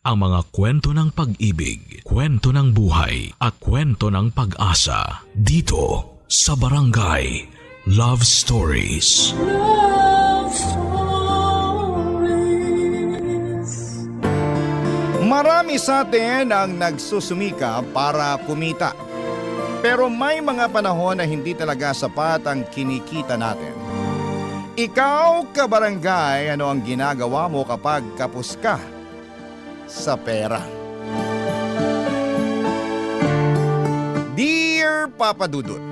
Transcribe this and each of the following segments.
ang mga kwento ng pag-ibig, kwento ng buhay at kwento ng pag-asa dito sa Barangay Love Stories. Love Stories. Marami sa atin ang nagsusumika para kumita. Pero may mga panahon na hindi talaga sapat ang kinikita natin. Ikaw, kabarangay, ano ang ginagawa mo kapag kapos ka sa pera? Dear Papa Dudut,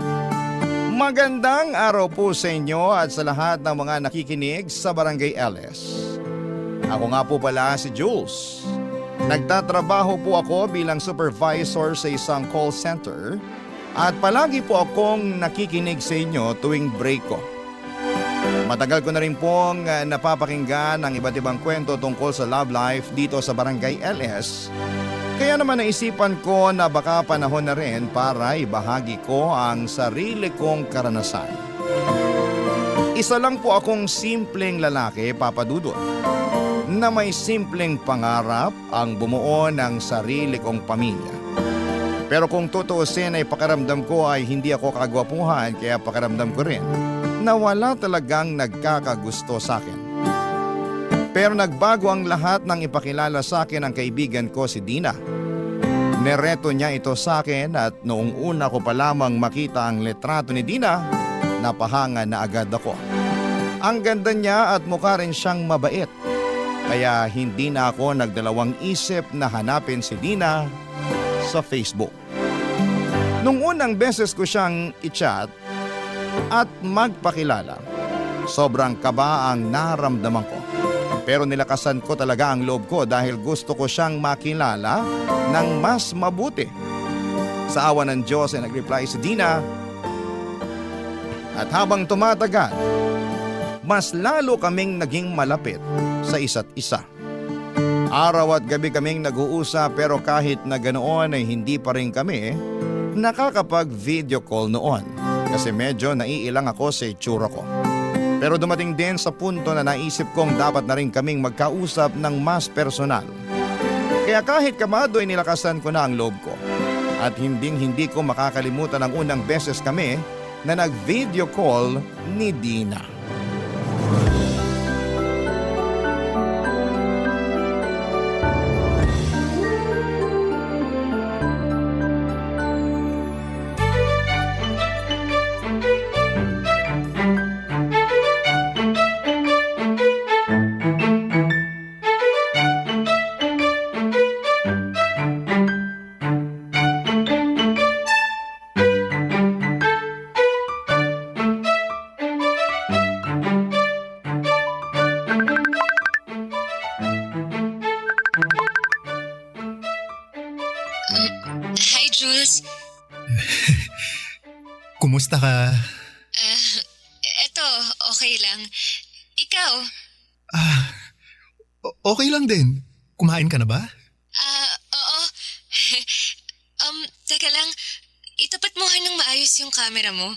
magandang araw po sa inyo at sa lahat ng mga nakikinig sa Barangay LS. Ako nga po pala si Jules. Nagtatrabaho po ako bilang supervisor sa isang call center at palagi po akong nakikinig sa inyo tuwing break ko. Matagal ko na rin pong napapakinggan ang iba't ibang kwento tungkol sa love life dito sa Barangay LS. Kaya naman naisipan ko na baka panahon na rin para ibahagi ko ang sarili kong karanasan. Isa lang po akong simpleng lalaki, Papa Dudut, na may simpleng pangarap ang bumuo ng sarili kong pamilya. Pero kung tutuusin ay pakiramdam ko ay hindi ako kagwapuhan, kaya pakiramdam ko rin na wala talagang nagkakagusto sa akin. Pero nagbago ang lahat nang ipakilala sa akin ang kaibigan ko si Dina. Nereto niya ito sa akin at noong una ko pa lamang makita ang litrato ni Dina, napahanga na agad ako. Ang ganda niya at mukha rin siyang mabait. Kaya hindi na ako nagdalawang isip na hanapin si Dina sa Facebook. Nung unang beses ko siyang i-chat at magpakilala, sobrang kaba ang naramdaman ko. Pero nilakasan ko talaga ang loob ko dahil gusto ko siyang makilala ng mas mabuti. Sa awa ng Diyos ay nag-reply si Dina. At habang tumatagal, mas lalo kaming naging malapit sa isa't isa. Araw at gabi kaming nag-uusap pero kahit na ganoon ay hindi pa rin kami nakakapag-video call noon. Kasi medyo naiilang ako sa itsura ko. Pero dumating din sa punto na naisip kong dapat na rin kaming magkausap ng mas personal. Kaya kahit kamado ay nilakasan ko na ang loob ko. At hindi ko makakalimutan ang unang beses kami na nag-video call ni Dina. Hi, Jules. Kumusta ka? Eto, okay lang. Ikaw? Okay lang din. Kumain ka na ba? Oo. Teka lang. Itapat mo ng maayos yung camera mo.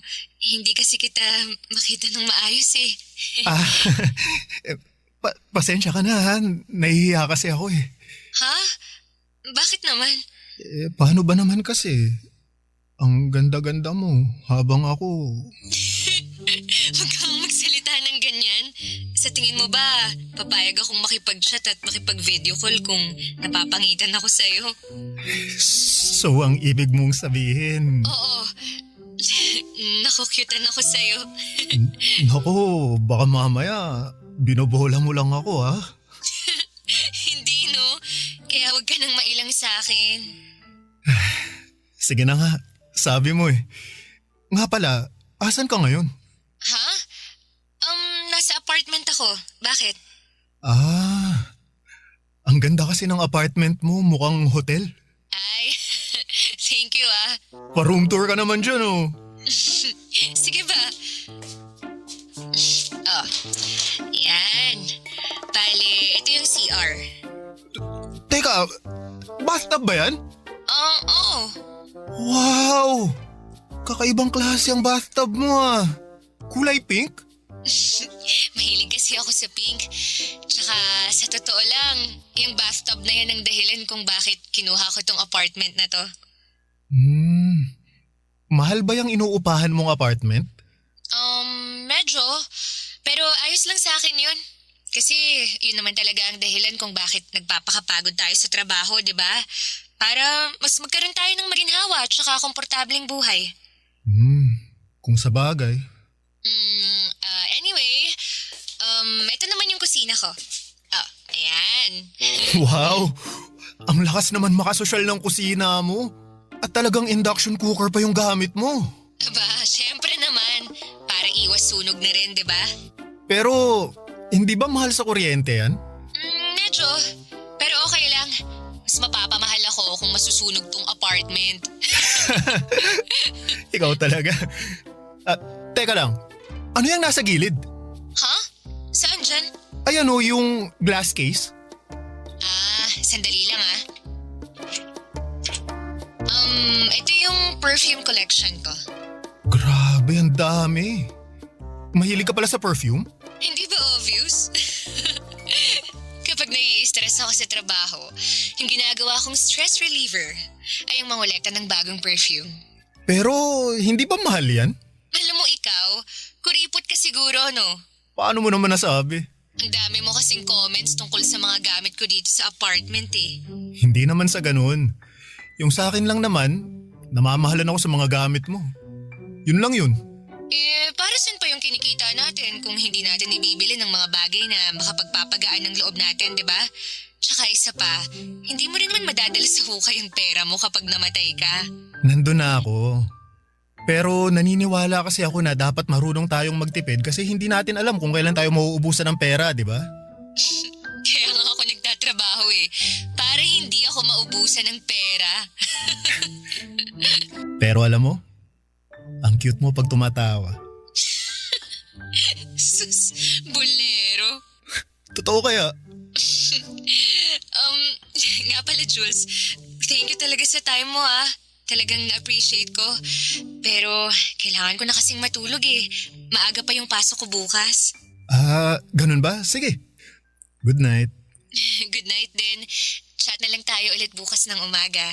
Hindi kasi kita makita ng maayos eh. Pasensya ka na ha. Nahihiya kasi ako eh. Ha? Bakit naman? Paano ba naman kasi? Ang ganda-ganda mo habang ako... Huwag kang magsalita ng ganyan. Sa tingin mo ba, papayag akong makipag-chat at makipag-video call kung napapangitan ako sa'yo? So ang ibig mong sabihin... Oo. Nakukyutan ako sa'yo. Naku, baka mamaya binobola mo lang ako ha? Hindi no. Kaya huwag ka nang mailang sa akin. Sige na nga, sabi mo eh. Nga pala, asan ka ngayon? Ha? Nasa apartment ako. Bakit? Ang ganda kasi ng apartment mo, mukhang hotel. Ay, thank you ah. Pa-room tour ka naman dyan oh. Sige ba? Oh, yan. Bale, ito yung CR. Teka, bathtub ba yan? Oo. Wow! Kakaibang klase ang bathtub mo ah. Kulay pink? Mahilig kasi ako sa pink. Tsaka sa totoo lang, yung bathtub na yan ang dahilan kung bakit kinuha ko tong apartment na to. Mahal ba yung inuupahan mong apartment? Medyo. Pero ayos lang sa akin yun. Kasi yun naman talaga ang dahilan kung bakit nagpapakapagod tayo sa trabaho, di ba? Para mas magkaroon tayo ng maginhawa at saka komportableng buhay. Kung sa bagay. Anyway, ito naman yung kusina ko. Oh, ayan. Wow! Ang lakas naman makasosyal ng kusina mo. At talagang induction cooker pa yung gamit mo. Aba, syempre naman. Para iwas sunog na rin, di ba? Pero, hindi ba mahal sa kuryente yan? Medyo. Pero okay lang. Mas mapapamahal ako kung masusunog tong apartment. Ikaw talaga. Teka lang. Ano yung nasa gilid? Ha? Saan dyan? Ayan o, yung glass case. Sandali lang ah. Ito yung perfume collection ko. Grabe, ang dami. Mahilig ka pala sa perfume? Hindi ba obvious? Kapag nai-stress ako sa trabaho, yung ginagawa kong stress reliever ay yung mangolekta ng bagong perfume. Pero, hindi ba mahal yan? Alam mo ikaw, kuripot ka siguro, no? Paano mo naman nasabi? Ang dami mo kasing comments tungkol sa mga gamit ko dito sa apartment eh. Hindi naman sa ganun. Yung sa akin lang naman, namamahalan ako sa mga gamit mo. Yun lang yun. Para saan pa yung kinikita natin kung hindi natin ibibili ng mga bagay na makapagpapagaan ng loob natin, di ba? Tsaka isa pa, hindi mo rin naman madadala sa hukay yung pera mo kapag namatay ka. Nandun na ako. Pero naniniwala kasi ako na dapat marunong tayong magtipid kasi hindi natin alam kung kailan tayo mauubusan ng pera, di ba? Kaya nga ako nagtatrabaho eh, para hindi ako maubusan ng pera. Pero alam mo, ang cute mo pag tumatawa. Sus, bolero. Totoo kaya? Nga pala Jules, thank you talaga sa time mo ah. Talagang na-appreciate ko. Pero kailangan ko na kasing matulog eh. Maaga pa yung pasok ko bukas. Ganun ba? Sige. Good night. Good night din. Chat na lang tayo ulit bukas ng umaga.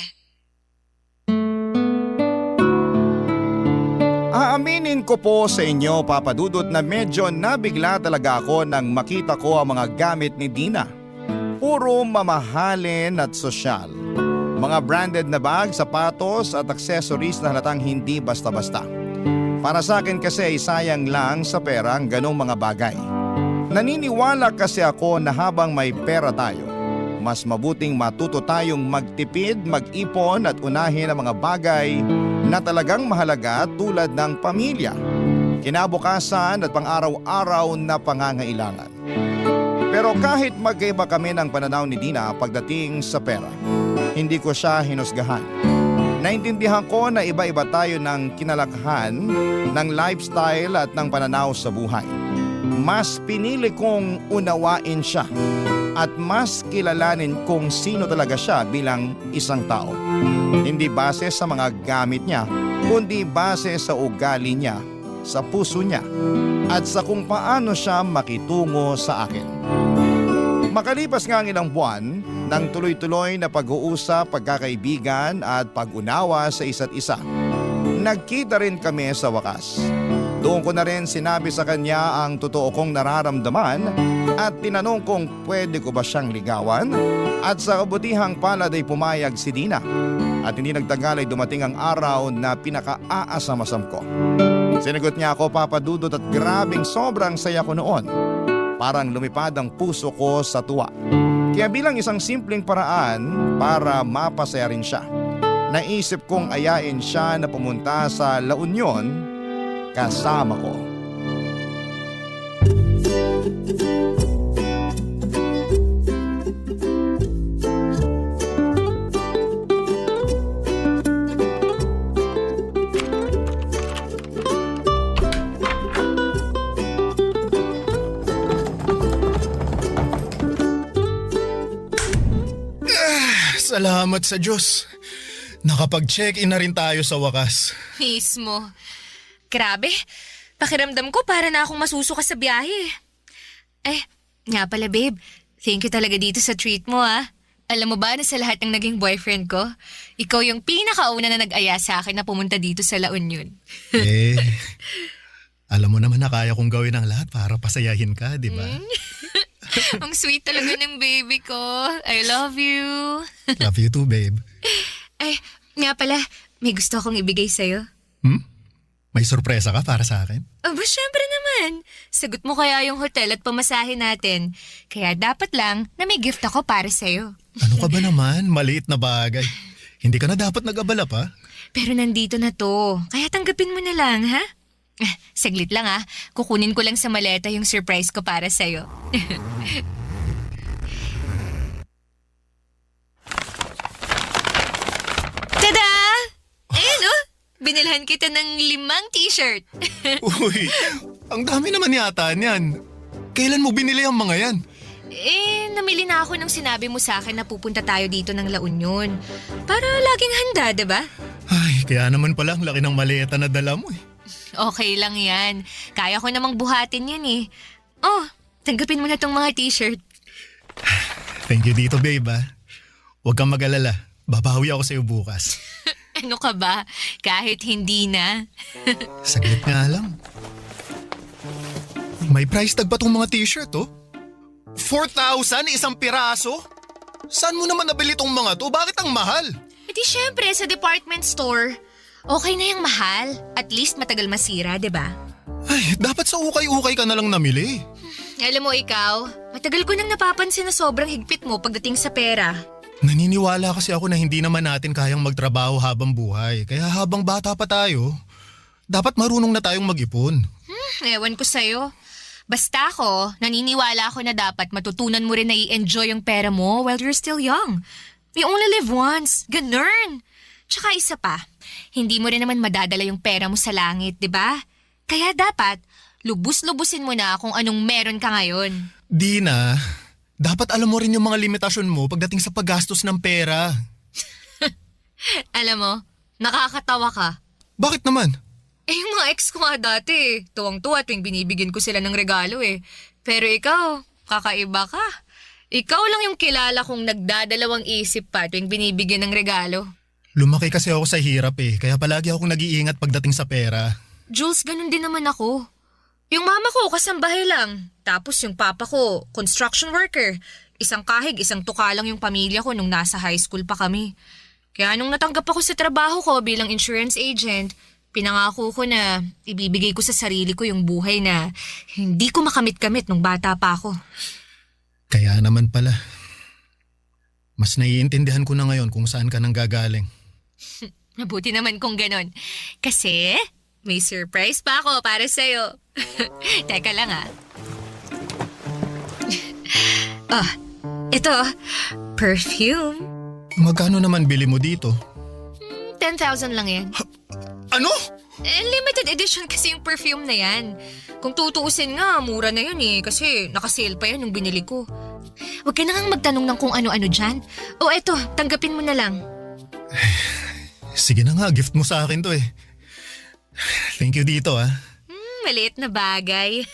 Aaminin ko po sa inyo, Papa Dudut, na medyo nabigla talaga ako nang makita ko ang mga gamit ni Dina. Puro mamahalin at sosyal. Mga branded na bag, sapatos at accessories na halatang hindi basta-basta. Para sa akin kasi sayang lang sa pera ang ganong mga bagay. Naniniwala kasi ako na habang may pera tayo, mas mabuting matuto tayong magtipid, mag-ipon at unahin ang mga bagay na talagang mahalaga tulad ng pamilya, kinabukasan at pang-araw-araw na pangangailangan. Pero kahit magkaiba kami ng pananaw ni Dina pagdating sa pera, hindi ko siya hinusgahan. Naintindihan ko na iba-iba tayo ng kinalakhan, ng lifestyle at ng pananaw sa buhay. Mas pinili kong unawain siya at mas kilalanin kung sino talaga siya bilang isang tao. Hindi base sa mga gamit niya, kundi base sa ugali niya, sa puso niya, at sa kung paano siya makitungo sa akin. Makalipas nga ang ilang buwan, ng tuloy-tuloy na pag-uusap, pagkakaibigan at pag-unawa sa isa't isa, nagkita rin kami sa wakas. Doon ko na rin sinabi sa kanya ang totoo kong nararamdaman at tinanong kung pwede ko ba siyang ligawan, at sa kabutihang palad ay pumayag si Dina at hindi nagtagal ay dumating ang araw na pinaka-aasamasam ko. Sinagot niya ako, Papa Dudut, at grabing sobrang saya ko noon. Parang lumipad ang puso ko sa tuwa. Kaya bilang isang simpleng paraan para mapasaya rin siya, naisip kong ayain siya na pumunta sa La Union kasama ko. Salamat sa Diyos. Nakapag-check-in na rin tayo sa wakas. Mismo. Grabe, Pakiramdam ko para na akong masusuka sa biyahe. Nga pala babe, thank you talaga dito sa treat mo ah. Alam mo ba na sa lahat ng naging boyfriend ko, ikaw yung pinakauna na nag-aya sa akin na pumunta dito sa La Union. Alam mo naman na kaya kong gawin ang lahat para pasayahin ka, di ba? Ang sweet talaga ng baby ko. I love you. Love you too, babe. Nga pala, may gusto akong ibigay sa'yo. May sorpresa ka para sa akin? Aba, syempre naman. Sagot mo kaya yung hotel at pamasahe natin. Kaya dapat lang na may gift ako para sa'yo. Ano ka ba naman? Maliit na bagay. Hindi ka na dapat nag-abala pa. Pero nandito na to. Kaya tanggapin mo na lang, ha? Saglit lang ha. Kukunin ko lang sa maleta yung surprise ko para sa'yo. Tada! Ayan oh! Binilhan kita ng 5 t-shirt. Uy, ang dami naman yata niyan. Kailan mo binili ang mga yan? Namili na ako nung sinabi mo sa akin na pupunta tayo dito ng La Union. Para laging handa, diba? Ay, kaya naman pala ang laki ng maleta na dala mo eh. Okay lang yan. Kaya ko namang buhatin yan eh. Oh, tanggapin mo na tong mga t-shirt. Thank you dito, babe ah. Huwag kang mag-alala. Babawi ako sa'yo bukas. Ano ka ba? Kahit hindi na. Saglit nga lang. May price tag pa tong mga t-shirt oh. 4,000 isang piraso? Saan mo naman nabili tong mga to? Bakit ang mahal? E di syempre sa department store. Okay na yung mahal. At least matagal masira, diba? Ay, dapat sa ukay-ukay ka na lang namili. Alam mo ikaw, matagal ko nang napapansin na sobrang higpit mo pagdating sa pera. Naniniwala kasi ako na hindi naman natin kayang magtrabaho habang buhay. Kaya habang bata pa tayo, dapat marunong na tayong mag-ipon. Ewan ko sa'yo. Basta ako, naniniwala ako na dapat matutunan mo rin na i-enjoy yung pera mo while you're still young. We only live once. Ganun. Tsaka isa pa, hindi mo rin naman madadala yung pera mo sa langit, di ba? Kaya dapat, lubus-lubusin mo na kung anong meron ka ngayon. Dina, dapat alam mo rin yung mga limitasyon mo pagdating sa paggastos ng pera. Alam mo, nakakatawa ka. Bakit naman? Yung mga ex ko nga dati, tuwang-tuwa tuwing binibigyan ko sila ng regalo eh. Pero ikaw, kakaiba ka. Ikaw lang yung kilala kong nagdadalawang isip pa tuwing binibigyan ng regalo. Lumaki kasi ako sa hirap eh, kaya palagi akong nag-iingat pagdating sa pera. Jules, ganun din naman ako. Yung mama ko, kasambahay lang. Tapos yung papa ko, construction worker. Isang kahig, isang tuka lang yung pamilya ko nung nasa high school pa kami. Kaya nung natanggap ako sa trabaho ko bilang insurance agent, pinangako ko na ibibigay ko sa sarili ko yung buhay na hindi ko makamit-kamit nung bata pa ako. Kaya naman pala. Mas naiintindihan ko na ngayon kung saan ka nang gagaling. Mabuti naman kung ganon. Kasi may surprise pa ako para sa'yo. Teka lang ah. Ito, perfume. Magkano naman bili mo dito? 10,000 lang yan. Ano? Limited edition kasi yung perfume na yan. Kung tutuusin nga, mura na yun eh. Kasi nakasale pa yan nung binili ko. Huwag ka na ngang magtanong ng kung ano-ano dyan. O eto, tanggapin mo na lang. Sige na nga, gift mo sa akin to eh. Thank you dito ah. Maliit na bagay.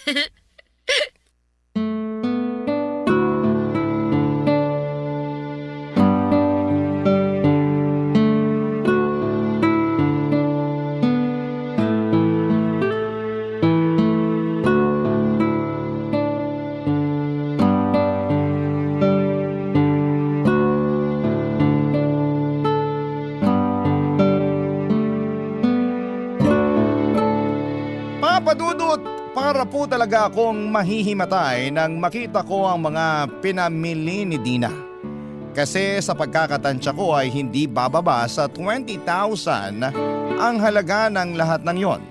Papadudot, para po talaga akong mahihimatay nang makita ko ang mga pinamili ni Dina. Kasi sa pagkakatansya ko ay hindi bababa sa 20,000 ang halaga ng lahat ng yon.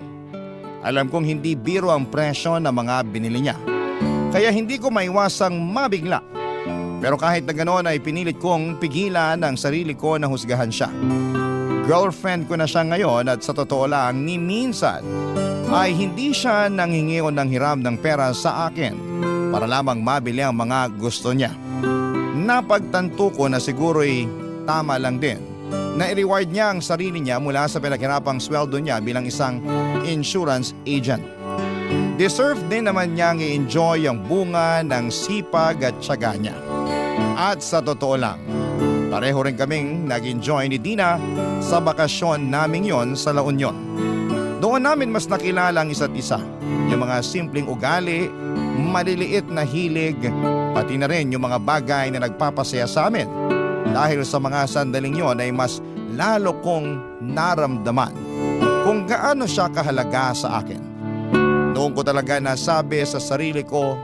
Alam kong hindi biro ang presyo ng mga binili niya. Kaya hindi ko maiwasang mabigla. Pero kahit na ganoon ay pinilit kong pigilan ang sarili ko na husgahan siya. Girlfriend ko na siya ngayon at sa totoo lang ni minsan ay hindi siya nanghingi o nanghiram ng pera sa akin para lamang mabili ang mga gusto niya. Napagtanto ko na siguro'y tama lang din na i-reward niya ang sarili niya mula sa pinaghirapang sweldo niya bilang isang insurance agent. Deserve din naman niyang i-enjoy ang bunga ng sipag at tiyaga niya. At sa totoo lang, pareho rin kaming nag-enjoy ni Dina sa bakasyon naming yon sa La Union. Doon namin mas nakilala ang isa't isa. Yung mga simpleng ugali, maliliit na hilig, pati na rin yung mga bagay na nagpapasaya sa amin. Dahil sa mga sandaling yon ay mas lalo kong naramdaman kung gaano siya kahalaga sa akin. Noon ko talaga nasabi sa sarili ko,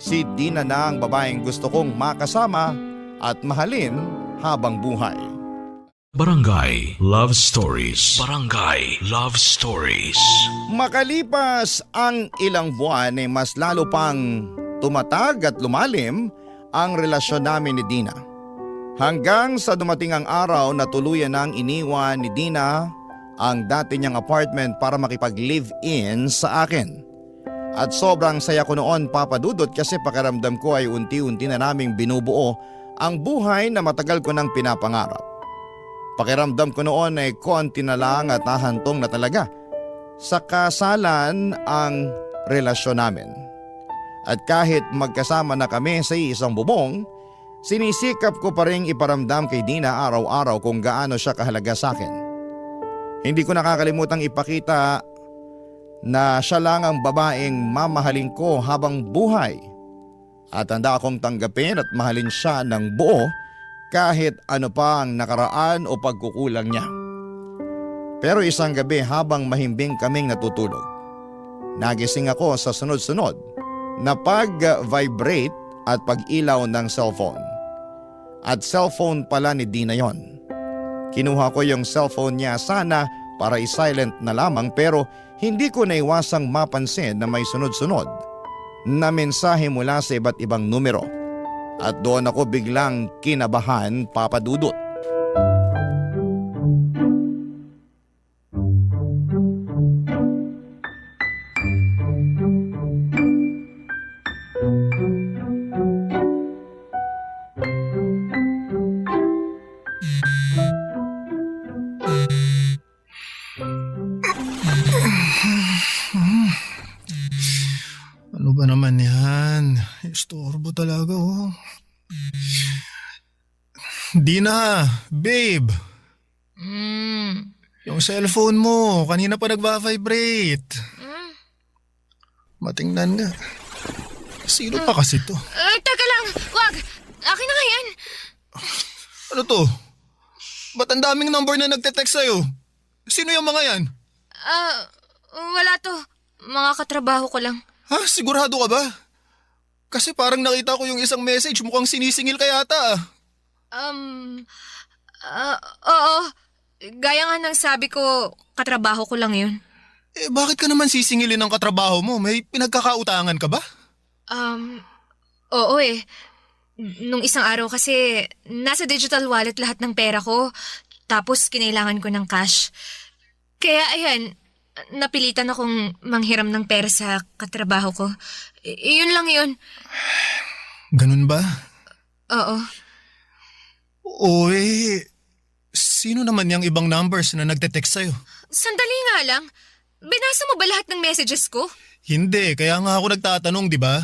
si Dina na ang babaeng gusto kong makasama at mahalin habang buhay. Barangay Love Stories. Barangay Love Stories. Makalipas ang ilang buwan ay mas lalo pang tumatag at lumalim ang relasyon namin ni Dina. Hanggang sa dumating ang araw na tuluyan nang iniwan ni Dina ang dati niyang apartment para makipag-live-in sa akin. At sobrang saya ko noon, Papa Dudut, kasi pakiramdam ko ay unti-unti na naming binubuo ang buhay na matagal ko nang pinapangarap. Pakiramdam ko noon ay konti na lang at nahantong na talaga sa kasalan ang relasyon namin. At kahit magkasama na kami sa isang bubong, sinisikap ko pa rin iparamdam kay Dina araw-araw kung gaano siya kahalaga sa akin. Hindi ko nakakalimutang ipakita na siya lang ang babaeng mamahalin ko habang buhay. At handa akong tanggapin at mahalin siya ng buo kahit ano pa ang nakaraan o pagkukulang niya. Pero isang gabi habang mahimbing kaming natutulog, nagising ako sa sunod-sunod na pag-vibrate at pag-ilaw ng cellphone. At cellphone pala ni Dina yon. Kinuha ko yung cellphone niya sana para i-silent na lamang, pero hindi ko naiwasang mapansin na may sunod-sunod na mensahe mula sa iba't ibang numero. At doon ako biglang kinabahan, Papa Dudut. Ano ba naman yan? Istorbo talaga oh. Dina, babe. Yung cellphone mo, kanina pa nagva-vibrate. Matingnan nga. Sino pa kasi to? Teka lang, wag. Akin na nga yan. Ano to? Ba't ang daming number na nagte-text sa'yo? Sino yung mga yan? Wala to. Mga katrabaho ko lang. Ha? Sigurado ka ba? Kasi parang nakita ko yung isang message, mukhang sinisingil ka yata. Oo. Gaya nga ng sabi ko, katrabaho ko lang yun. Eh bakit ka naman sisingilin ng katrabaho mo? May pinagkakautangan ka ba? Oo eh. Nung isang araw kasi, nasa digital wallet lahat ng pera ko. Tapos kinailangan ko ng cash. Kaya ayan, napilitan akong manghiram ng pera sa katrabaho ko. Yun lang yun. Ganun ba? Oo. Oo eh. Sino naman yung ibang numbers na nagte-text sa'yo? Sandali nga lang. Binasa mo ba lahat ng messages ko? Hindi, kaya nga ako nagtatanong, di ba?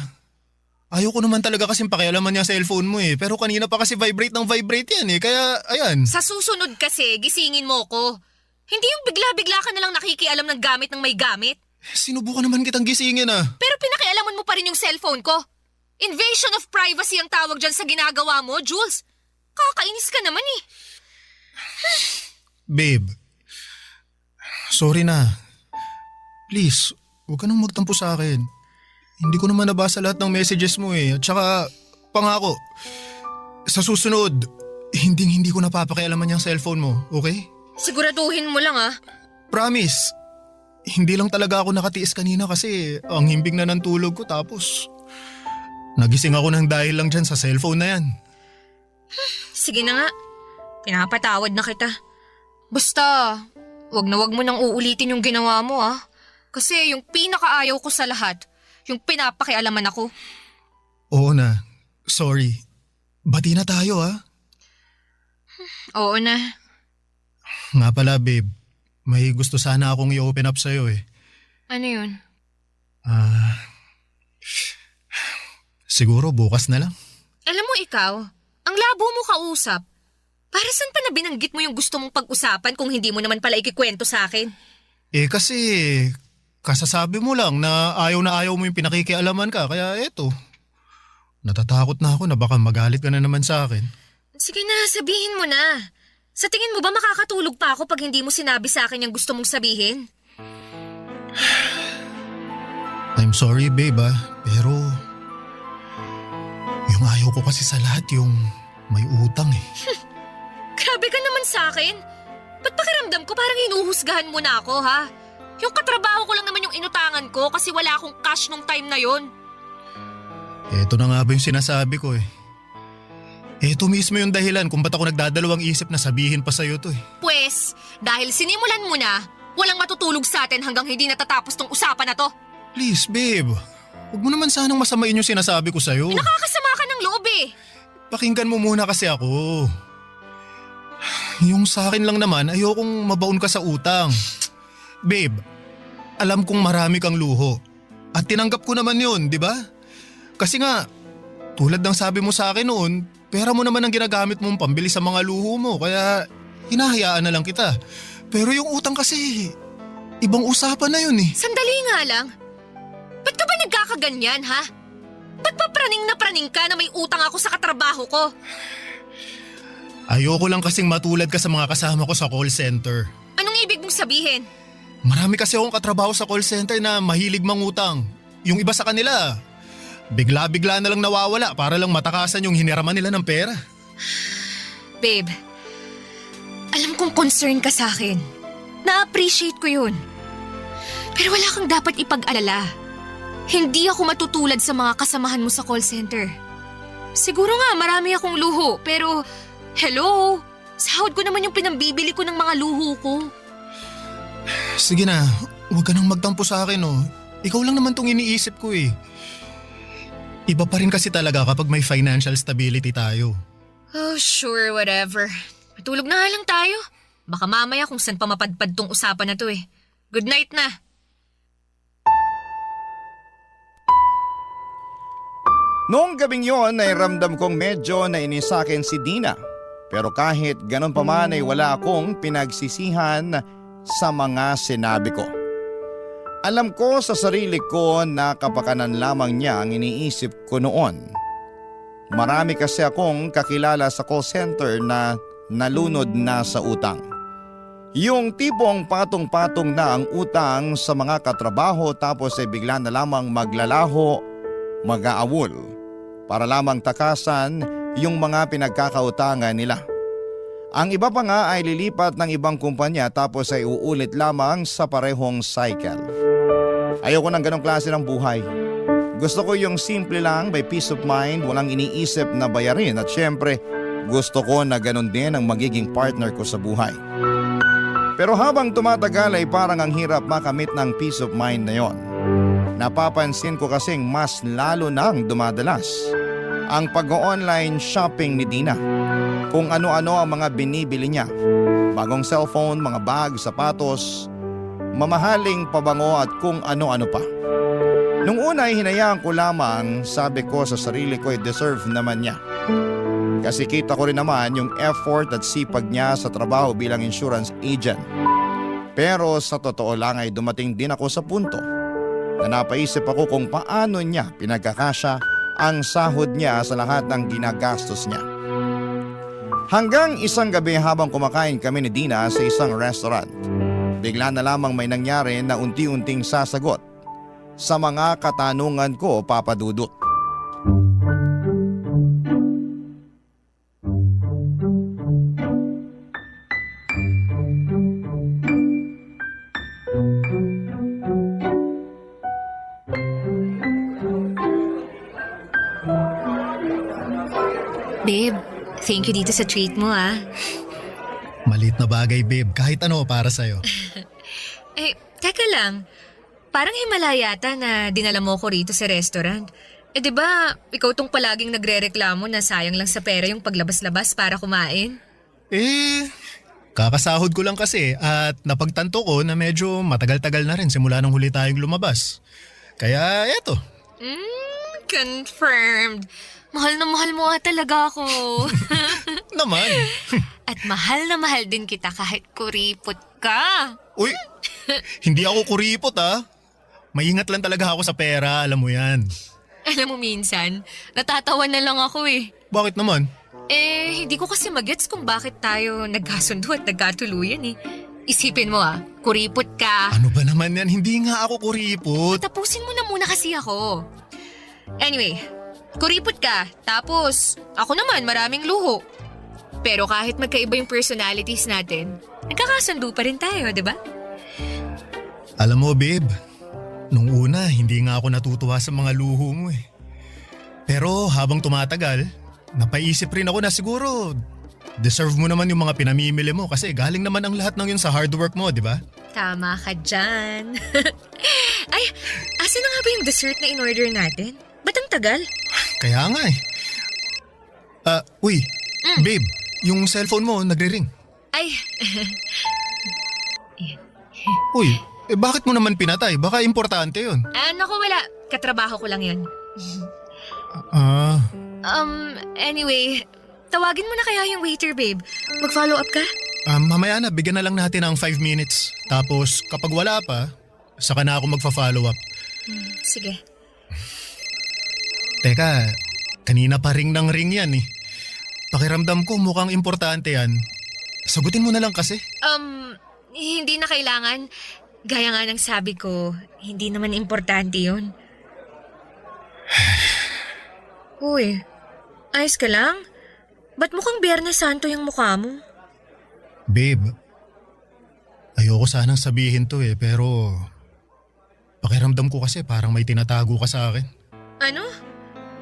Ayoko naman talaga kasing pakialaman yung cellphone mo eh. Pero kanina pa kasi vibrate ng vibrate yan eh. Kaya, ayan. Sa susunod kasi, gisingin mo ko. Hindi yung bigla-bigla ka nalang nakikialam ng gamit ng may gamit. Sinubukan naman kitang gisingin ah. Pero pinakialaman mo pa rin yung cellphone ko. Invasion of privacy ang tawag dyan sa ginagawa mo, Jules. Kakainis ka naman eh. Babe, sorry na. Please, huwag ka nang magtampo sa akin. Hindi ko naman nabasa lahat ng messages mo eh. At saka, pangako, sa susunod, hindi ko napapakialaman yung cellphone mo, okay? Siguraduhin mo lang ah. Promise. Hindi lang talaga ako nakatiis kanina kasi ang himbing na ng tulog ko tapos nagising ako ng dahil lang dyan sa cellphone na yan. Sige na nga. Pinapatawad na kita. Basta, wag mo nang uulitin yung ginawa mo ah. Kasi yung pinakaayaw ko sa lahat, yung pinapakialaman ako. Oo na. Sorry. Bati na tayo ah. Oo na. Nga pala babe, may gusto sana akong i-open up sa'yo eh. Ano yun? Siguro bukas na lang. Alam mo ikaw, ang labo mo kausap. Para saan pa na binanggit mo yung gusto mong pag-usapan kung hindi mo naman pala ikikwento sa akin? Kasi kasasabi mo lang na ayaw mo yung pinakikialaman ka, kaya eto. Natatakot na ako na baka magalit ka na naman sa akin. Sige na, sabihin mo na. Sa tingin mo ba makakatulog pa ako pag hindi mo sinabi sa akin yung gusto mong sabihin? I'm sorry babe pero yung ayaw ko kasi sa lahat yung may utang eh. Grabe ka naman sa akin. Ba't pakiramdam ko parang hinuhusgahan mo na ako, ha? Yung katrabaho ko lang naman yung inutangan ko kasi wala akong cash nung time na yon. Eto na nga ba yung sinasabi ko eh. Eto mismo yung dahilan kung ba't ako nagdadalawang isip na sabihin pa sa'yo to eh. Pwes, dahil sinimulan mo na, walang matutulog sa atin hanggang hindi natatapos tong usapan na to. Please babe, huwag mo naman sanang masamain yung sinasabi ko sa'yo. Nakakasama ka ng loob eh. Pakinggan mo muna kasi ako. Yung sa akin lang naman, ayokong mabaon ka sa utang. Babe, alam kong marami kang luho. At tinanggap ko naman yun, di ba? Kasi nga, tulad ng sabi mo sa akin noon, pera mo naman ang ginagamit mong pambili sa mga luho mo. Kaya hinahayaan na lang kita. Pero yung utang kasi, ibang usapan na yun eh. Sandali nga lang. Ba't ka ba nagkakaganyan, ha? Ba't pa praning na praning ka na may utang ako sa katrabaho ko? Ayoko lang kasing matulad ka sa mga kasama ko sa call center. Anong ibig mong sabihin? Marami kasi akong katrabaho sa call center na mahilig mangutang. Yung iba sa kanila, bigla-bigla na lang nawawala para lang matakasan yung hiniraman nila ng pera. Babe, alam kong concern ka sa akin. Na-appreciate ko yun. Pero wala kang dapat ipag-alala. Hindi ako matutulad sa mga kasamahan mo sa call center. Siguro nga marami akong luho, pero hello, sahod ko naman yung pinambibili ko ng mga luho ko. Sige na, huwag ka nang magtampo sa akin oh. Ikaw lang naman tong iniisip ko eh. Iba pa rin kasi talaga kapag may financial stability tayo. Oh, sure, whatever. Matulog na nga lang tayo. Baka mamaya kung saan pa mapadpad tong usapan na to eh. Good night na. Noong gabing yon ay ramdam kong medyo nainis sa akin si Dina. Pero kahit ganun pa man ay wala akong pinagsisihan sa mga sinabi ko. Alam ko sa sarili ko na kapakanan lamang niya ang iniisip ko noon. Marami kasi akong kakilala sa call center na nalunod na sa utang. Yung tipong patong-patong na ang utang sa mga katrabaho tapos ay bigla na lamang maglalaho, mag-aawol para lamang takasan yung mga pinagkakautangan nila. Ang iba pa nga ay lilipat ng ibang kumpanya tapos ay uulit lamang sa parehong cycle. Ayoko ng ganong klase ng buhay. Gusto ko yung simple lang, may peace of mind, walang iniisip na bayarin at syempre gusto ko na ganon din ang magiging partner ko sa buhay. Pero habang tumatagal ay parang ang hirap makamit ng peace of mind na yon. Napapansin ko kasing mas lalo nang dumadalas ang pag-online shopping ni Dina. Kung ano-ano ang mga binibili niya. Bagong cellphone, mga bag, sapatos, mamahaling pabango at kung ano-ano pa. Nung una ay hinayaan ko lamang, sabi ko sa sarili ko ay deserve naman niya. Kasi kita ko rin naman yung effort at sipag niya sa trabaho bilang insurance agent. Pero sa totoo lang ay dumating din ako sa punto na napaisip ako kung paano niya pinagkakasya ang sahod niya sa lahat ng ginagastos niya. Hanggang isang gabi habang kumakain kami ni Dina sa isang restaurant, bigla na lamang may nangyari na unti-unting sasagot sa mga katanungan ko, Papa Dudut. Babe, thank you dito sa treat mo ah. Maliit na bagay babe, kahit ano para sa'yo. Teka lang. Parang himala yata na dinala mo ko rito sa restaurant. Di ba, ikaw tong palaging nagre-reklamo na sayang lang sa pera yung paglabas-labas para kumain? Kakasahod ko lang kasi at napagtanto ko na medyo matagal-tagal na rin simula nung huli tayong lumabas. Kaya eto, Confirmed. Mahal na mahal mo talaga ako. naman. At mahal na mahal din kita kahit kuripot ka. Uy, hindi ako kuripot ha. Maingat lang talaga ako sa pera, alam mo yan. Alam mo minsan, natatawa na lang ako eh. Bakit naman? Hindi ko kasi magets kung bakit tayo nagkasundo at nagkatuluyan eh. Isipin mo kuripot ka. Ano ba naman yan? Hindi nga ako kuripot. Tapusin mo na muna kasi ako. Anyway, kuripot ka, tapos ako naman maraming luho. Pero kahit magkaiba yung personalities natin, nagkakasundo pa rin tayo, di ba? Alam mo babe, nung una hindi nga ako natutuwa sa mga luho mo eh. Pero habang tumatagal, napaisip rin ako na siguro deserve mo naman yung mga pinamimili mo kasi galing naman ang lahat ng yun sa hard work mo, di ba? Tama ka dyan. Ay, asan na nga ba yung dessert na in-order natin? Ba't ang tagal? Kaya nga eh. Uy, babe, yung cellphone mo nagre-ring. Ay, Uy, bakit mo naman pinatay? Baka importante yun. naku wala. Katrabaho ko lang yun. Anyway, tawagin mo na kaya yung waiter, babe. Mag-follow up ka? Mamaya na, bigyan na lang natin ng 5 minutes. Tapos kapag wala pa, saka na ako magfa-follow up. Sige. Teka, kanina pa ring ng ring yan eh. Pakiramdam ko mukhang importante yan. Sagutin mo na lang kasi. Hindi na kailangan. Gaya nga ng sabi ko, hindi naman importante yun. Uy, ayos ka lang? Ba't mukhang Biyernes Santo yung mukha mo? Babe, ayoko sanang sabihin to eh pero pakiramdam ko kasi parang may tinatago ka sa akin. Ano?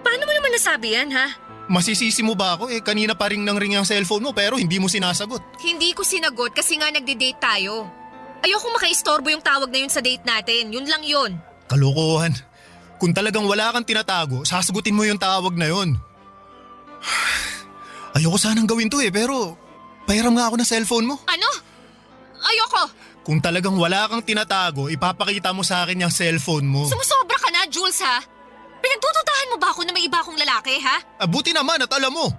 Paano mo naman nasabi yan, ha? Masisisi mo ba ako eh? Kanina pa ring nang ring ang cellphone mo pero hindi mo sinasagot. Hindi ko sinagot kasi nga nagde-date tayo. Ayokong makaistorbo yung tawag na yun sa date natin. Yun lang yun. Kalokohan. Kung talagang wala kang tinatago, sasagutin mo yung tawag na yun. Ayoko sanang gawin to eh pero pahiram nga ako ng cellphone mo. Ano? Ayoko. Kung talagang wala kang tinatago, ipapakita mo sa akin yung cellphone mo. Sumusobra ka na, Jules, ha? Pinagtututahan mo ba ako na may iba akong lalaki, ha? Buti naman at alam mo.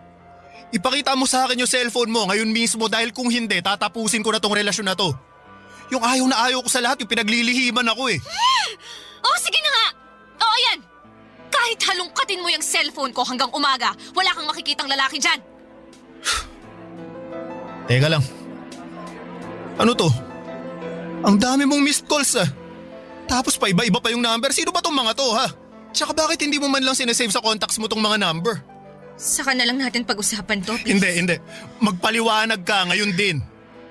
Ipakita mo sa akin yung cellphone mo ngayon mismo dahil kung hindi, tatapusin ko na tong relasyon na to. Yung ayaw na ayaw ko sa lahat, yung pinaglilihiman ako eh. Oh, sige na nga. Oo, yan. Kahit halongkatin mo yung cellphone ko hanggang umaga, wala kang makikitang lalaki dyan. Teka lang. Ano to? Ang dami mong missed calls ah. Tapos pa iba-iba pa yung number. Sino ba tong mga to ha? Tsaka bakit hindi mo man lang sinasave sa contacts mo tong mga number? Saka na lang natin pag-usapan to, please. Hindi. Magpaliwanag ka ngayon din.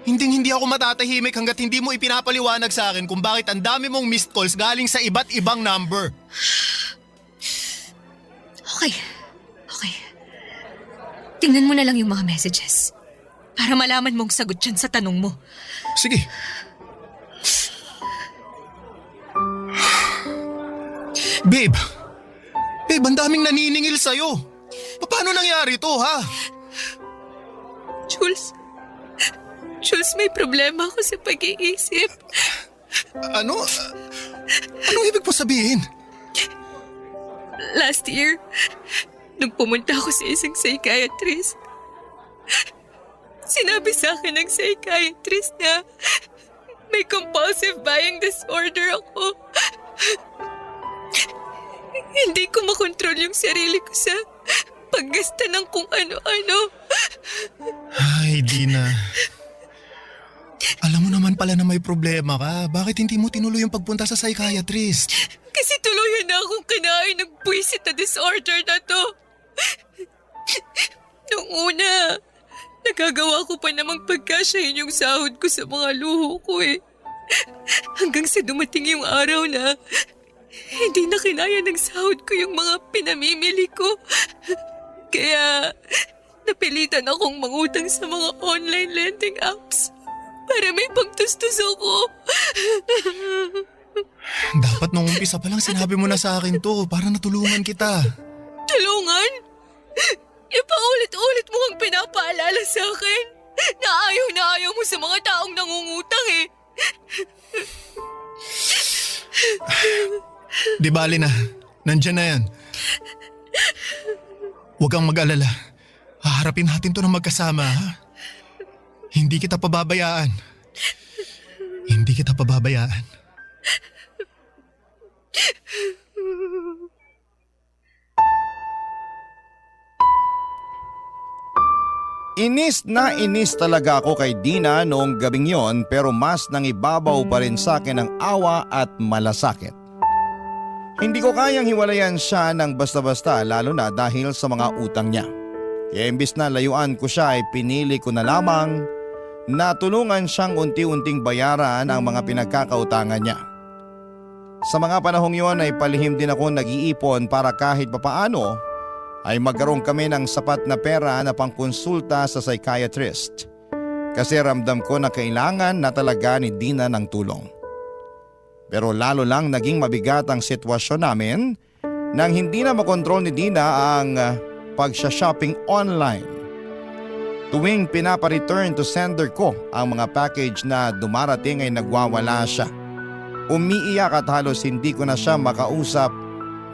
Hindi ako matatahimik hanggat hindi mo ipinapaliwanag sa akin kung bakit ang dami mong missed calls galing sa iba't ibang number. Okay. Tingnan mo na lang yung mga messages. Para malaman mong sagot dyan sa tanong mo. Sige. Babe, ang daming naniningil sa'yo. Paano nangyari to ha? Jules, may problema ako sa pag-iisip. Ano? Anong ibig mo sabihin? Last year, nung pumunta ako sa isang psychiatrist, sinabi sa akin ng psychiatrist na may compulsive buying disorder ako. Hindi ko makontrol yung sarili ko sa paggasta ng kung ano-ano. Ay, Dina. Alam mo naman pala na may problema ka. Bakit hindi mo tinuloy yung pagpunta sa psychiatrist? Kasi tuluyan na akong kinain ng buwisit na disorder na to. Nung una, nagagawa ko pa namang pagkasyahin yung sahod ko sa mga luho ko eh. Hanggang sa dumating yung araw na hindi na kinaya ng sahod ko yung mga pinamimili ko. Kaya napilitan akong mangutang sa mga online lending apps para may pagtustos ako. Dapat nung umpisa pa lang sinabi mo na sa akin to para natulungan kita. Tulungan? Ipaulit-ulit mo ang pinapaalala sa akin na ayaw mo sa mga taong nangungutang eh. Di bali na, nandyan na yan. Huwag kang mag-alala. Haharapin natin to ng magkasama, ha? Hindi kita pababayaan. Hindi kita pababayaan. Inis na inis talaga ako kay Dina noong gabing yon, pero mas nangibabaw pa rin sa akin ang awa at malasakit. Hindi ko kayang hiwalayan siya ng basta-basta, lalo na dahil sa mga utang niya. Kaya imbis na layuan ko siya ay pinili ko na lamang na tulungan siyang unti-unting bayaran ang mga pinagkakautangan niya. Sa mga panahong yon ay palihim din ako nag-iipon para kahit papaano ay magkaroon kami ng sapat na pera na pangkonsulta sa psychiatrist. Kasi ramdam ko na kailangan na talaga ni Dina ng tulong. Pero lalo lang naging mabigat ang sitwasyon namin nang hindi na makontrol ni Dina ang pagsha-shopping online. Tuwing pinapa-return to sender ko ang mga package na dumarating ay nagwawala siya. Umiiyak at halos hindi ko na siya makausap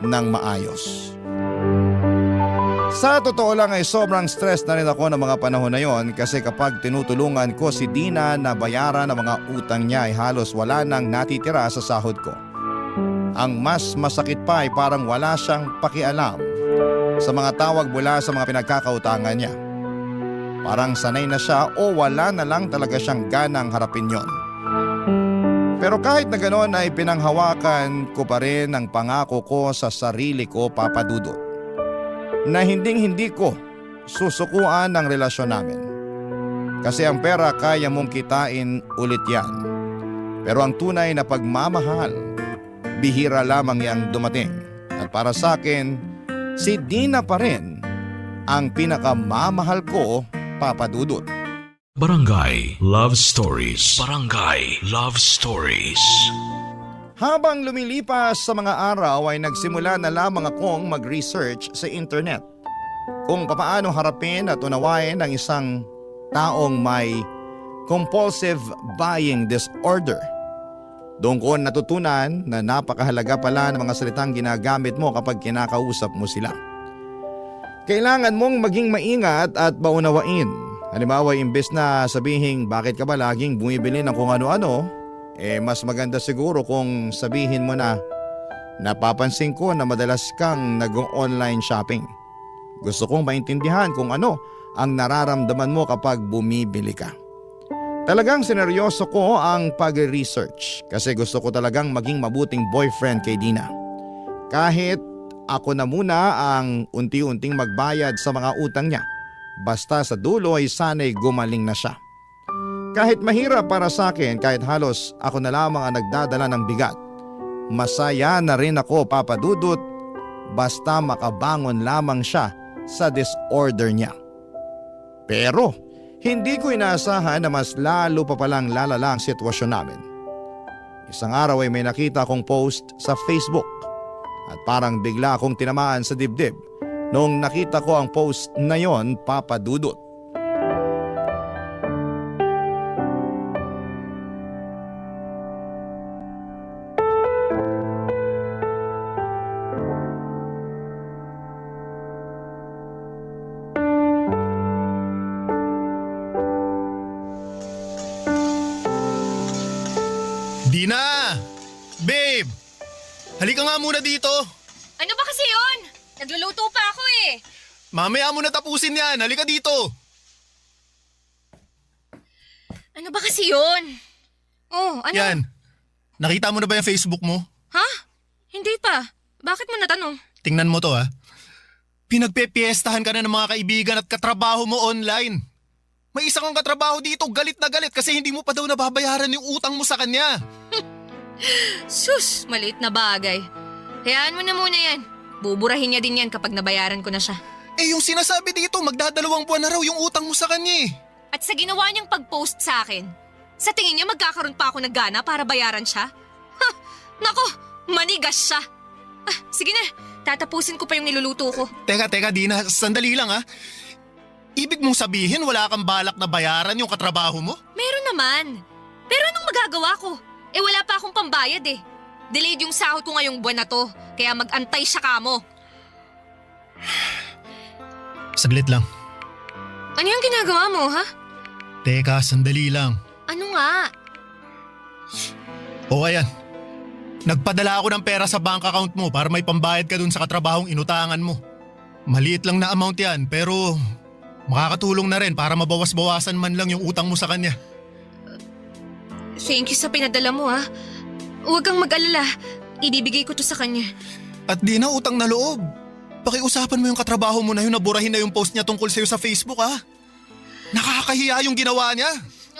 ng maayos. Sa totoo lang ay sobrang stress na rin ako ng mga panahon na yon kasi kapag tinutulungan ko si Dina na bayaran ang mga utang niya ay halos wala nang natitira sa sahod ko. Ang mas masakit pa ay parang wala siyang pakialam sa mga tawag mula sa mga pinagkakautangan niya. Parang sanay na siya o wala na lang talaga siyang ganang harapin yon. Pero kahit na ganoon ay pinanghawakan ko pa rin ang pangako ko sa sarili ko, Papa Dudut, na hindi ko susukuan ang relasyon namin. Kasi ang pera kaya mong kitain ulit yan. Pero ang tunay na pagmamahal, bihira lamang yang dumating. At para sa akin, si Dina pa rin ang pinakamamahal ko, Papa Dudut. Barangay Love Stories. Barangay Love Stories. Habang lumilipas sa mga araw ay nagsimula na lamang akong mag-research sa internet kung papaano harapin at unawain ang isang taong may compulsive buying disorder. Doon ko natutunan na napakahalaga pala ng mga salitang ginagamit mo kapag kinakausap mo sila. Kailangan mong maging maingat at maunawain. Halimbawa, imbes na sabihin bakit ka ba laging bumibili ng kung ano-ano, mas maganda siguro kung sabihin mo na napapansin ko na madalas kang nag-online shopping. Gusto kong maintindihan kung ano ang nararamdaman mo kapag bumibili ka. Talagang sineryoso ko ang pag-research kasi gusto ko talagang maging mabuting boyfriend kay Dina. Kahit ako na muna ang unti-unting magbayad sa mga utang niya, basta sa dulo ay sana'y gumaling na siya. Kahit mahirap para sa akin, kahit halos ako na lamang ang nagdadala ng bigat, masaya na rin ako, Papa Dudut, basta makabangon lamang siya sa disorder niya. Pero hindi ko inaasahan na mas lalo pa palang lalala ang sitwasyon namin. Isang araw ay may nakita akong post sa Facebook at parang bigla akong tinamaan sa dibdib noong nakita ko ang post na yon, Papa Dudut. Dina! Babe! Halika nga muna dito. Ano ba kasi yun? Nagluluto pa ako eh. Mamaya mo na tapusin yan. Halika dito. Ano ba kasi yun? Oh, ano? Yan. Nakita mo na ba yung Facebook mo? Ha? Hindi pa. Bakit mo natanong? Tingnan mo to, ha. Pinagpepiestahan ka na ng mga kaibigan at katrabaho mo online. May isa kang katrabaho dito galit na galit kasi hindi mo pa daw nababayaran yung utang mo sa kanya. Sus, maliit na bagay. Hayaan mo na muna yan. Buburahin niya din yan kapag nabayaran ko na siya. Eh yung sinasabi dito, magdadalawang buwan na raw yung utang mo sa kanya eh. At sa ginawa niyang pag-post sa akin, sa tingin niya magkakaroon pa ako ng gana para bayaran siya? Ha! Nako, manigas siya. Ah, sige na, tatapusin ko pa yung niluluto ko. Teka, Dina, sandali lang ha. Ibig mong sabihin wala kang balak na bayaran yung katrabaho mo? Meron naman. Pero anong magagawa ko? Eh wala pa akong pambayad eh. Delayed yung sahod ko ngayong buwan na to. Kaya mag-antay siya kamo. Saglit lang. Ano yung ginagawa mo, ha? Teka, sandali lang. Ano nga? O ayan. Nagpadala ako ng pera sa bank account mo para may pambayad ka dun sa katrabahong inutangan mo. Maliit lang na amount yan pero makakatulong na rin para mabawas-bawasan man lang yung utang mo sa kanya. Thank you sa pinadala mo, ha? Huwag kang mag-alala. Ibibigay ko to sa kanya. At di na utang na loob. Pakiusapan mo yung katrabaho mo na yun na burahin na yung post niya tungkol sa'yo sa Facebook, ha? Nakakahiya yung ginawa niya.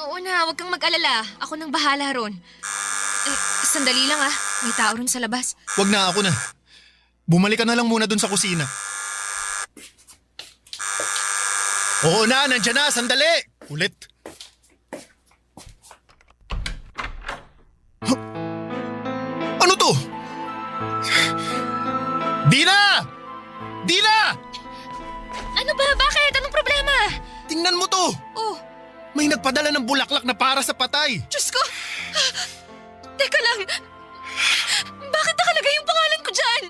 Oo na, huwag kang mag-alala. Ako nang bahala ron. Sandali lang, ha? May tao ron sa labas. Wag na, ako na. Bumalik ka na lang muna dun sa kusina. Oo na, nandyan na, sandali. Ulit. Huh? Ano to? Dina! Dina! Ano ba? Bakit? Anong problema? Tingnan mo to. Oh, May nagpadala ng bulaklak na para sa patay. Diyos ko! Teka lang. Bakit nakalagay yung pangalan ko dyan?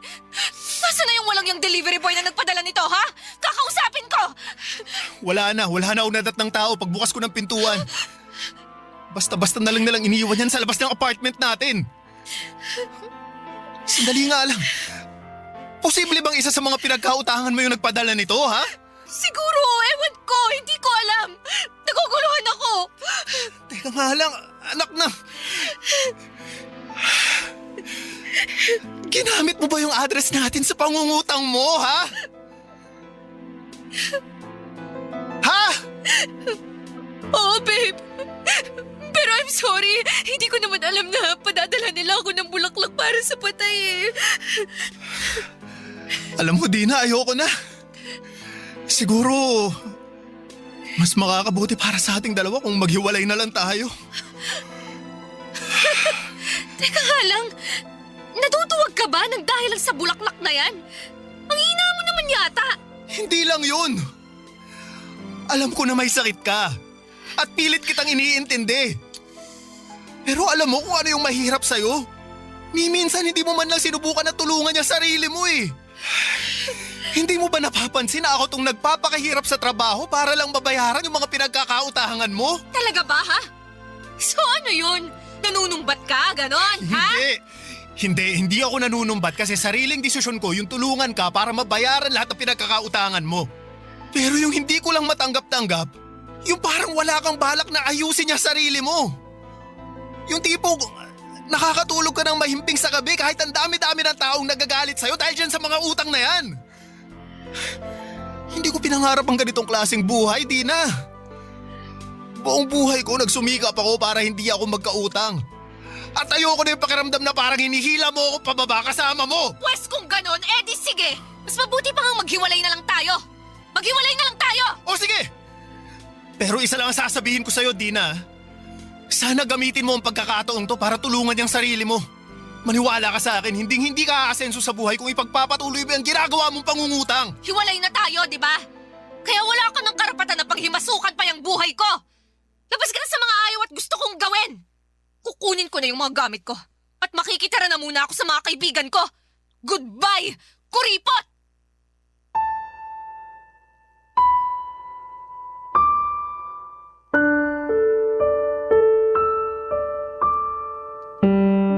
Nasaan na yung walang yung delivery boy na nagpadala nito, ha? Kakausapin ko! Wala na unadat ng tao pagbukas ko ng pintuan. Basta-basta na lang iniiwan yan sa labas ng apartment natin. Sandali nga lang. Posible bang isa sa mga pinagkautangan mo yung nagpadala nito, ha? Siguro, ewan ko. Hindi ko alam. Naguguluhan ako. Teka nga lang, anak na. Ginamit mo ba yung address natin sa pangungutang mo, ha? Ha? Oo, babe. Pero I'm sorry. Hindi ko naman alam na padadala nila ako ng bulaklak para sa patay, eh. Alam mo, Dina, ayoko na. Siguro, mas makakabuti para sa ating dalawa kung maghiwalay na lang tayo. Teka nga lang. Natutuwag ka ba nang dahil lang sa bulaklak na yan? Ang hina mo naman yata. Hindi lang yun. Alam ko na may sakit ka. At pilit kitang iniintindi. Pero alam mo kung ano yung mahirap sa'yo? Minsan hindi mo man lang sinubukan na tulungan niya sarili mo, eh. Hindi mo ba napapansin na ako tong nagpapakahirap sa trabaho para lang mabayaran yung mga pinagkakautangan mo? Talaga ba, ha? So ano yun? Nanunumbat ka, ganon, ha? Hindi ako nanunumbat kasi sariling desisyon ko yung tulungan ka para mabayaran lahat ng pinagkakautangan mo. Pero yung hindi ko lang matanggap-tanggap, yung parang wala kang balak na ayusin niya sarili mo. Yung tipo, nakakatulog ka ng mahimping sa gabi kahit ang dami-dami ng taong nagagalit sa'yo dahil dyan sa mga utang na yan. Hindi ko pinangarap ang ganitong klaseng buhay, Dina. Buong buhay ko nagsumikap ako para hindi ako magkautang. At ayoko na yung pakiramdam na parang hinihila mo ako pababa kasama mo. Pwes kung ganon, edi sige. Mas mabuti pa nga maghiwalay na lang tayo. Maghiwalay na lang tayo. O sige! Pero isa lang ang sasabihin ko sa'yo, Dina. Sana gamitin mo ang pagkakataong to para tulungan yung sarili mo. Maniwala ka sa akin, hindi ka aasenso sa buhay kung ipagpapatuloy mo ang ginagawa mong pangungutang. Hiwalay na tayo, di ba? Kaya wala ka ng karapatan na paghimasukan pa yung buhay ko. Labas ka na sa mga ayaw at gusto kong gawin. Kukunin ko na yung mga gamit ko. At makikitira na muna ako sa mga kaibigan ko. Goodbye, kuripot!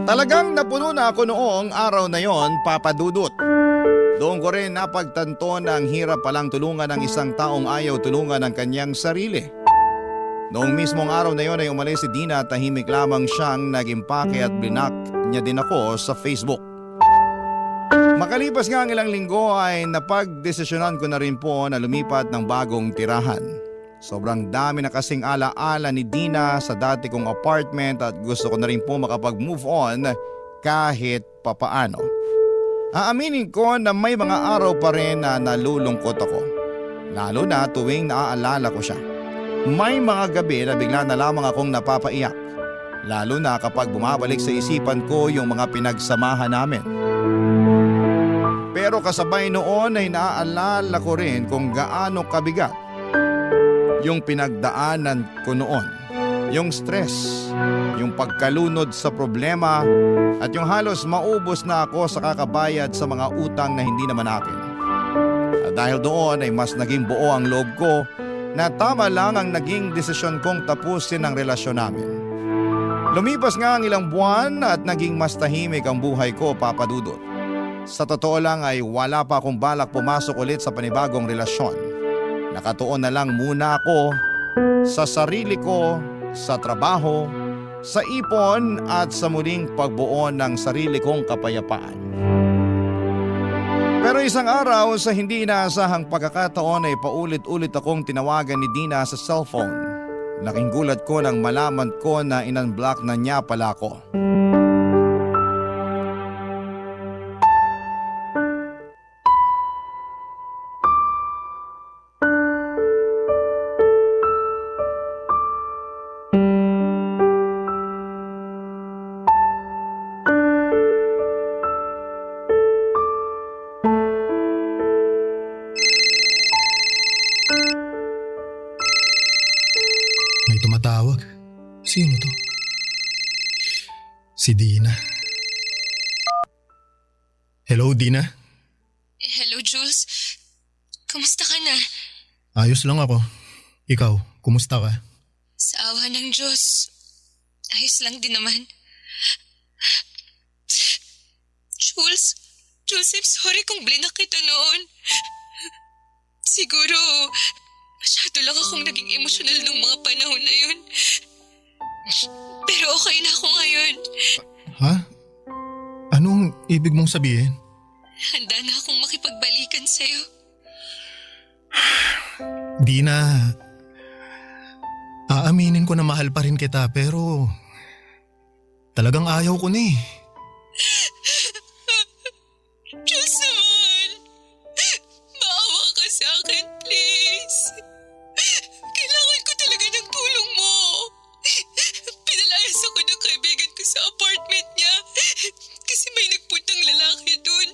Talagang napuno na ako noong araw na yon, Papa Dudut. Doon ko rin napagtanto na ang hirap palang tulungan ng isang taong ayaw tulungan ng kanyang sarili. Noong mismong araw na yon ay umalis si Dina at tahimik lamang siyang nag-impake at blinak niya din ako sa Facebook. Makalipas nga ang ilang linggo ay napagdesisyonan ko na rin po na lumipat ng bagong tirahan. Sobrang dami na kasing alaala ni Dina sa dati kong apartment at gusto ko na rin po makapag-move on kahit papaano. Aaminin ko na may mga araw pa rin na nalulungkot ako. Lalo na tuwing naaalala ko siya. May mga gabi na bigla na lamang akong napapaiyak. Lalo na kapag bumabalik sa isipan ko yung mga pinagsamahan namin. Pero kasabay noon ay naaalala ko rin kung gaano kabigat yung pinagdaanan ko noon yung stress, yung pagkalunod sa problema, at yung halos maubos na ako sa kakabayad sa mga utang na hindi naman akin. At dahil doon ay mas naging buo ang loob ko na tama lang ang naging desisyon kong tapusin ang relasyon namin. Lumipas nga ang ilang buwan at naging mas tahimik ang buhay ko, Papa Dudut. Sa totoo lang ay wala pa akong balak pumasok ulit sa panibagong relasyon. Nakatuon na lang muna ako sa sarili ko, sa trabaho, sa ipon at sa muling pagbuo ng sarili kong kapayapaan. Pero isang araw sa hindi inaasahang pagkakataon ay paulit-ulit akong tinawagan ni Dina sa cellphone. Laking gulat ko nang malaman ko na in-unblock na niya pala ako. May tumatawag. Sino to? Si Dina. Hello, Dina. Hello, Jules. Kumusta ka na? Ayos lang ako. Ikaw, kumusta ka? Sa awa ng Diyos. Ayos lang din naman. Jules, I'm sorry kung blinak kita noon. Siguro, masyado lang akong naging emosyonal nung mga panahon na yun. Pero okay na ako ngayon. Ha? Anong ibig mong sabihin? Handa na akong makipagbalikan sa'yo. Dina, aaminin ko na mahal pa rin kita pero talagang ayaw ko na eh. Jules naman, maawa ka sa akin, please. Kailangan ko talaga ng tulong mo. Pinalayas ako ng kaibigan ko sa apartment niya kasi may nagpuntang lalaki dun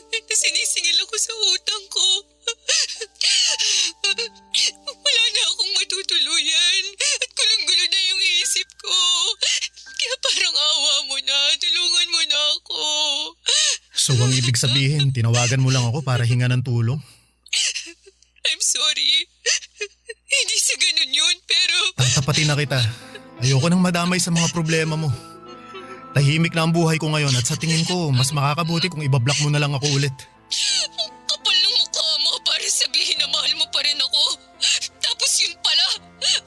na sinisingil ako sa utang ko. Wala na akong matutuluyan at gulong-gulo na yung isip ko. Kaya parang awa mo na, tulungan mo na ako. So ang ibig sabihin, tinawagan mo lang ako para hinga ng tulong? I'm sorry. Hindi sa ganun yun, pero... Tatapatin na kita. Ayoko nang madamay sa mga problema mo. Tahimik na ang buhay ko ngayon at sa tingin ko, mas makakabuti kung ibablock mo na lang ako ulit. Ang kapal ng mukha mo para sabihin na mahal mo pa rin ako. Tapos yun pala,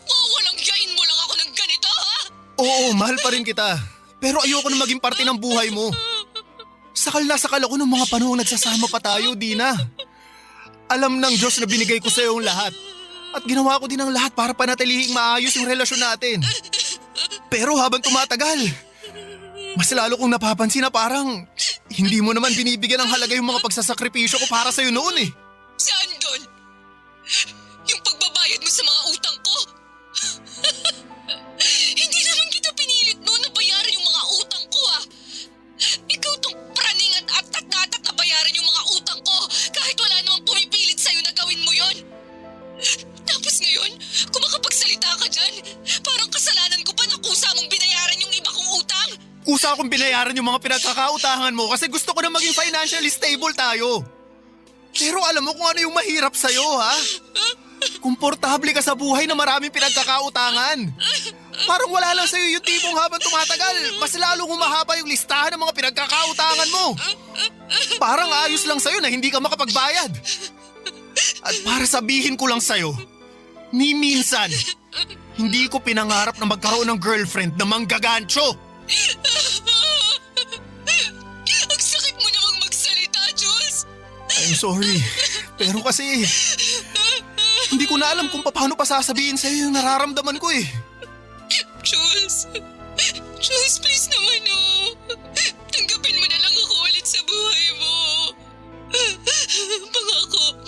walang yain mo lang ako ng ganito, ha? Oo, mahal pa rin kita. Pero ayoko na maging parte ng buhay mo. Sakal na sakal ako ng mga panahong nagsasama pa tayo, Dina. Alam ng Diyos na binigay ko sa iyo ang lahat. At ginawa ko din ang lahat para panatilihing maayos yung relasyon natin. Pero habang tumatagal, mas lalo kong napapansin na parang hindi mo naman binibigyan ng halaga yung mga pagsasakripisyo ko para sa'yo noon eh. Saan doon? Yung pagbabayad mo sa mga utang ko? Hindi naman kita pinilit noon na bayaran yung mga utang ko, ah. Ikaw tong praning at atat na bayaran yung mga utang ko kahit wala namang pumipilit sa'yo na gawin mo yon. Tapos ngayon, kung makapagsalita ka dyan, parang kasalanan ko pa na kusa mong binayaran yung iba kong utang. Kusa akong binayaran yung mga pinagkakautangan mo kasi gusto ko na maging financially stable tayo. Pero alam mo kung ano yung mahirap sa'yo, ha? Komportable ka sa buhay na maraming pinagkakautangan. Parang wala lang sa'yo yung tipong habang tumatagal, mas lalong humahaba yung listahan ng mga pinagkakautangan mo. Parang ayos lang sa'yo na hindi ka makapagbayad. At para sabihin ko lang sa'yo, ni minsan, hindi ko pinangarap na magkaroon ng girlfriend na manggagancho. Ang sakit mo namang magsalita, Jules. I'm sorry, pero kasi hindi ko na alam kung paano pa sasabihin sa'yo yung nararamdaman ko eh. Jules, please naman, oh. Tanggapin mo na lang ako ulit sa buhay mo. Pangako,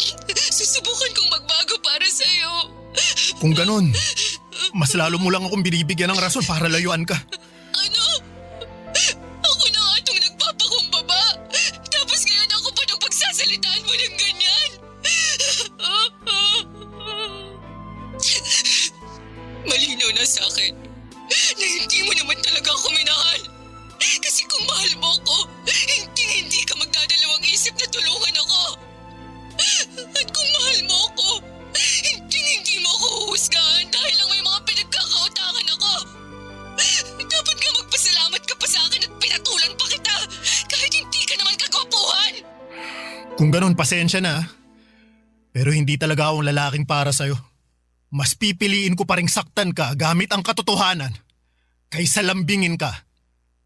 susubukan kong magbago para sa'yo. Kung ganon, mas lalo mo lang akong binibigyan ng rason para layuan ka. Ano? Ako na nga itong nagpapakumbaba. Tapos ngayon ako pa nang pagsasalitaan mo ng ganyan. Malinaw na sa akin na hindi mo naman talaga ako minahal. Kasi kung mahal mo ako, hindi ka magdadalawang isip na tulungan ako. At kung mahal mo ako, hindi mo ako huhusgahan dahil lang may mga pinagkakautangan ako. Dapat nga magpasalamat ka pa sa akin at pinatulan pa kita kahit hindi ka naman kagwapuhan. Kung ganun, pasensya na. Pero hindi talaga akong lalaking para sa'yo. Mas pipiliin ko pa ring saktan ka gamit ang katotohanan kaysa lambingin ka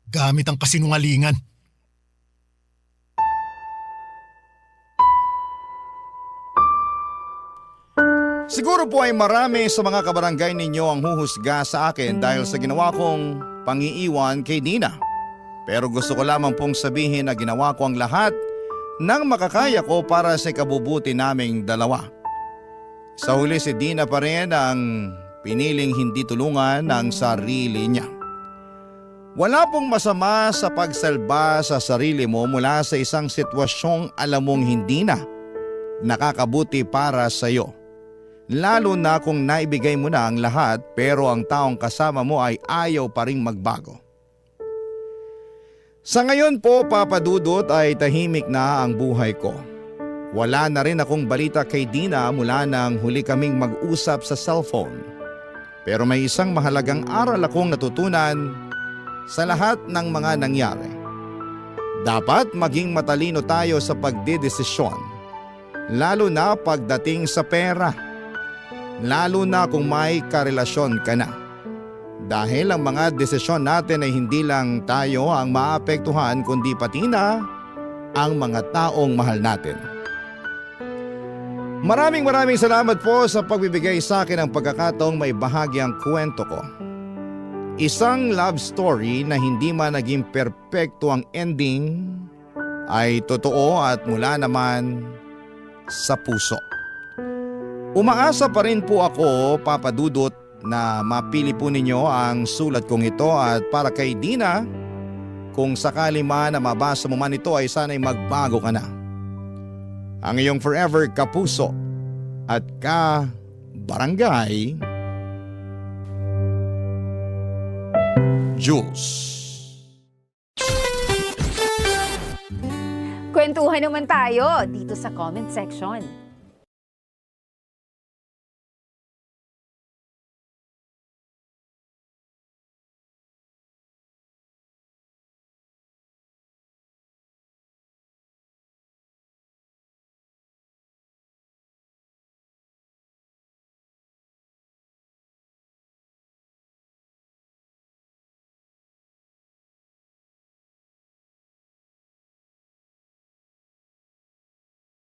gamit ang kasinungalingan. Siguro po ay marami sa mga kabarangay ninyo ang huhusga sa akin dahil sa ginawa kong pangiiwan kay Dina. Pero gusto ko lamang pong sabihin na ginawa ko ang lahat ng makakaya ko para sa ikabubuti naming dalawa. Sa huli si Dina pa rin ang piniling hindi tulungan ng sarili niya. Wala pong masama sa pagsalba sa sarili mo mula sa isang sitwasyong alam mong hindi na nakakabuti para sa iyo. Lalo na kung naibigay mo na ang lahat pero ang taong kasama mo ay ayaw pa ring magbago. Sa ngayon po, Papa Dudut, ay tahimik na ang buhay ko. Wala na rin akong balita kay Dina mula nang huli kaming mag-usap sa cellphone. Pero may isang mahalagang aral akong natutunan sa lahat ng mga nangyari. Dapat maging matalino tayo sa pagdedesisyon, lalo na pagdating sa pera. Lalo na kung may karelasyon ka na. Dahil ang mga desisyon natin ay hindi lang tayo ang maapektuhan kundi pati na ang mga taong mahal natin. Maraming salamat po sa pagbibigay sa akin ng pagkakataong may bahagi ang kwento ko. Isang love story na hindi man naging perpekto ang ending ay totoo at mula naman sa puso. Umaasa pa rin po ako, Papa Dudut, na mapili po ninyo ang sulat kong ito at para kay Dina, kung sakali man na mabasa mo man ito ay sana'y magbago ka na. Ang iyong forever kapuso at ka-barangay, Jules. Kwentuhan naman tayo dito sa comment section.